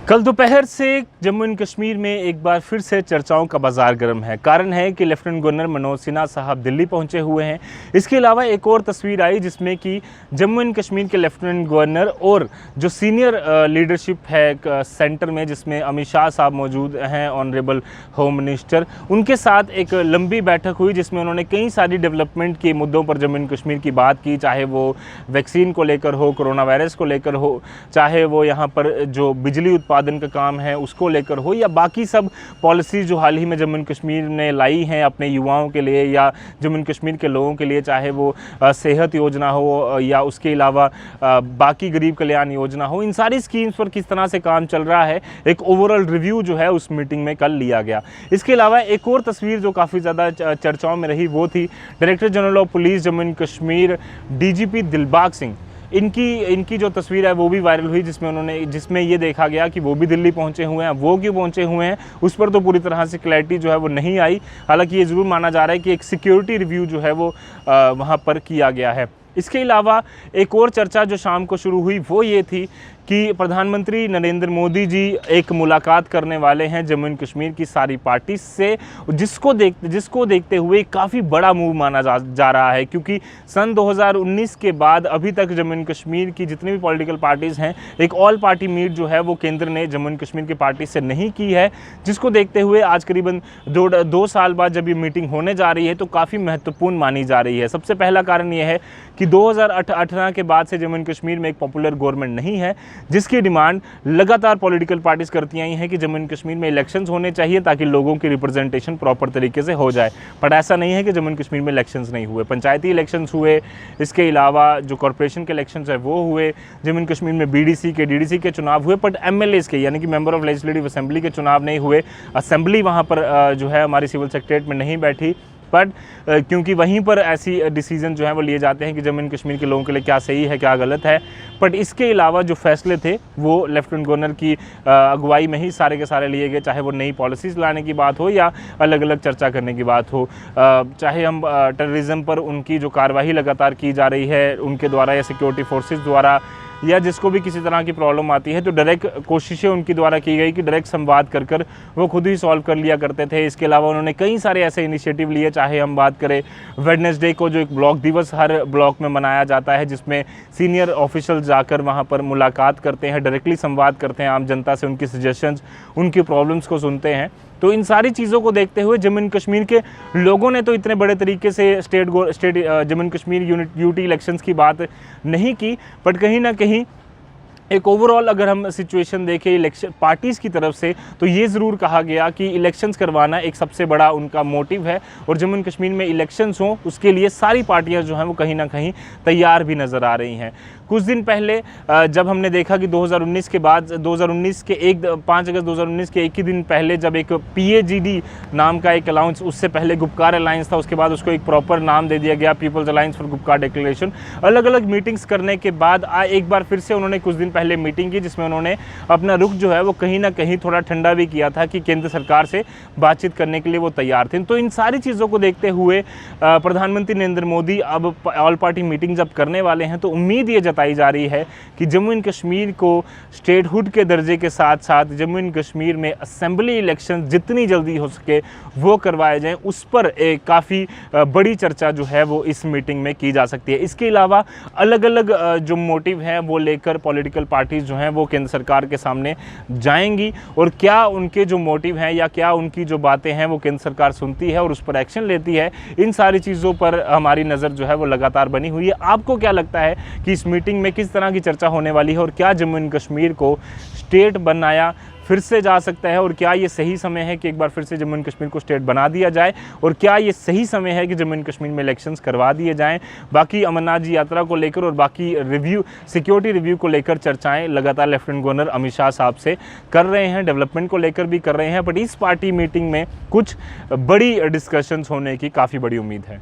कल दोपहर से जम्मू एंड कश्मीर में एक बार फिर से चर्चाओं का बाजार गर्म है। कारण है कि लेफ्टिनेंट गवर्नर मनोज सिन्हा साहब दिल्ली पहुंचे हुए हैं। इसके अलावा एक और तस्वीर आई जिसमें कि जम्मू एंड कश्मीर के लेफ्टिनेंट गवर्नर और जो सीनियर लीडरशिप है सेंटर में, जिसमें अमित शाह साहब मौजूद हैं, ऑनरेबल होम मिनिस्टर, उनके साथ एक लंबी बैठक हुई जिसमें उन्होंने कई सारी डेवलपमेंट के मुद्दों पर जम्मू एंड कश्मीर की बात की, चाहे वो वैक्सीन को लेकर हो, कोरोना वायरस को लेकर हो, चाहे वो यहाँ पर जो बिजली उत्पादन का काम है उसको लेकर हो, या बाकी सब पॉलिसीज़ जो हाल ही में जम्मू एंड कश्मीर ने लाई हैं अपने युवाओं के लिए या जम्मू एंड कश्मीर के लोगों के लिए, चाहे वो सेहत योजना हो या उसके अलावा बाकी गरीब कल्याण योजना हो, इन सारी स्कीम्स पर किस तरह से काम चल रहा है, एक ओवरऑल रिव्यू जो है उस मीटिंग में कल लिया गया। इसके अलावा एक और तस्वीर जो काफ़ी ज़्यादा चर्चाओं में रही वो थी director general of police Jammu and Kashmir DGP Dilbag Singh. इनकी जो तस्वीर है वो भी वायरल हुई, जिसमें ये देखा गया कि वो भी दिल्ली पहुंचे हुए हैं। वो क्यों पहुंचे हुए हैं उस पर तो पूरी तरह से क्लैरिटी जो है वो नहीं आई। हालांकि ये ज़रूर माना जा रहा है कि एक सिक्योरिटी रिव्यू जो है वो वहाँ पर किया गया है। इसके अलावा एक और चर्चा जो शाम को शुरू हुई वो ये थी कि प्रधानमंत्री नरेंद्र मोदी जी एक मुलाकात करने वाले हैं जम्मू एंड कश्मीर की सारी पार्टी से, जिसको देखते हुए काफ़ी बड़ा मूव माना जा रहा है, क्योंकि सन 2019 के बाद अभी तक जम्मू एंड कश्मीर की जितनी भी पॉलिटिकल पार्टीज़ हैं, एक ऑल पार्टी मीट जो है वो केंद्र ने जम्मू एंड कश्मीर की पार्टी से नहीं की है, जिसको देखते हुए आज करीबन दो साल बाद जब ये मीटिंग होने जा रही है तो काफ़ी महत्वपूर्ण मानी जा रही है। सबसे पहला कारण ये है कि 2018 के बाद से जम्मू एंड कश्मीर में एक पॉपुलर गवर्नमेंट नहीं है, जिसकी डिमांड लगातार पॉलिटिकल पार्टीज करती आई हैं कि जम्मू एंड कश्मीर में इलेक्शंस होने चाहिए ताकि लोगों की रिप्रेजेंटेशन प्रॉपर तरीके से हो जाए। बट ऐसा नहीं है कि जम्मू एंड कश्मीर में इलेक्शंस नहीं हुए, पंचायती इलेक्शंस हुए, इसके अलावा जो कॉर्पोरेशन के इलेक्शंस है वो हुए, जम्मू एंड कश्मीर में बीडीसी के डीडीसी के चुनाव हुए, बट एमएलएस के यानी कि मेंबर ऑफ लेजिस्लेटिव असेंबली के चुनाव नहीं हुए। असेंबली वहाँ पर जो है हमारी सिविल सेक्रेटरीट में नहीं बैठी, बट क्योंकि वहीं पर ऐसी डिसीजन जो है वो लिए जाते हैं कि जम्मू एंड कश्मीर के लोगों के लिए क्या सही है क्या गलत है। बट इसके अलावा जो फैसले थे वो लेफ्टिनेंट गवर्नर की अगुवाई में ही सारे के सारे लिए गए, चाहे वो नई पॉलिसीज़ लाने की बात हो या अलग अलग चर्चा करने की बात हो, चाहे हम टेररिज्म पर उनकी जो कार्रवाई लगातार की जा रही है उनके द्वारा या सिक्योरिटी फोर्सेस द्वारा, या जिसको भी किसी तरह की प्रॉब्लम आती है तो डायरेक्ट कोशिशें उनके द्वारा की गई कि डायरेक्ट संवाद कर वो खुद ही सॉल्व कर लिया करते थे। इसके अलावा उन्होंने कई सारे ऐसे इनिशिएटिव लिए, चाहे हम बात करें वेडनेसडे को जो एक ब्लॉक दिवस हर ब्लॉक में मनाया जाता है, जिसमें सीनियर ऑफिशियल जाकर वहाँ पर मुलाकात करते हैं, डायरेक्टली संवाद करते हैं आम जनता से, उनकी सजेशंस, उनकी प्रॉब्लम्स को सुनते हैं। तो इन सारी चीज़ों को देखते हुए जम्मू एंड कश्मीर के लोगों ने तो इतने बड़े तरीके से Jammu and Kashmir UT elections की बात नहीं की, बट कहीं ना कहीं एक ओवरऑल अगर हम सिचुएशन देखें इलेक्शन पार्टीज़ की तरफ से तो ये ज़रूर कहा गया कि इलेक्शंस करवाना एक सबसे बड़ा उनका मोटिव है, और जम्मू एंड कश्मीर में इलेक्शंस हों उसके लिए सारी पार्टियां जो हैं वो कहीं ना कहीं तैयार भी नज़र आ रही हैं। कुछ दिन पहले जब हमने देखा कि 2019 के बाद 2019 के 5 अगस्त 2019 के एक ही दिन पहले जब एक PAGD नाम का एक अलाउंस, उससे पहले गुपकार अलायंस था, उसके बाद उसको एक प्रॉपर नाम दे दिया गया people's alliance for Gupkar declaration. अलग अलग मीटिंग्स करने के बाद एक बार फिर से उन्होंने कुछ दिन पहले मीटिंग की जिसमें उन्होंने अपना रुख जो है वो कहीं ना कहीं थोड़ा ठंडा भी किया था कि केंद्र सरकार से बातचीत करने के लिए वो तैयार थे। तो इन सारी चीज़ों को देखते हुए प्रधानमंत्री नरेंद्र मोदी अब ऑल पार्टी मीटिंग जब करने वाले हैं तो उम्मीद ये जताई जा रही है कि जम्मू एंड कश्मीर को स्टेटहुड के दर्जे के साथ साथ जम्मू एंड कश्मीर में असेंबली इलेक्शन जितनी जल्दी हो सके वो करवाए जाएं, उस पर एक काफ़ी बड़ी चर्चा जो है वो इस मीटिंग में की जा सकती है। इसके अलावा अलग अलग जो मोटिव हैं वो लेकर पॉलिटिकल पार्टीज जो हैं वो केंद्र सरकार के सामने जाएंगी, और क्या उनके जो मोटिव हैं या क्या उनकी जो बातें हैं वो केंद्र सरकार सुनती है और उस पर एक्शन लेती है, इन सारी चीज़ों पर हमारी नज़र जो है वो लगातार बनी हुई है। आपको क्या लगता है कि इस मीटिंग में किस तरह की चर्चा होने वाली है, और क्या जम्मू एंड कश्मीर को स्टेट बनाया फिर से जा सकता है, और क्या ये सही समय है कि एक बार फिर से जम्मू एंड कश्मीर को स्टेट बना दिया जाए, और क्या ये सही समय है कि जम्मू एंड कश्मीर में इलेक्शंस करवा दिए जाएं? बाकी अमरनाथ जी यात्रा को लेकर और बाकी सिक्योरिटी रिव्यू को लेकर चर्चाएं लगातार लेफ्टिनेंट गवर्नर अमित शाह साहब से कर रहे हैं, डेवलपमेंट को लेकर भी कर रहे हैं, बट इस पार्टी मीटिंग में कुछ बड़ी डिस्कशंस होने की काफ़ी बड़ी उम्मीद है।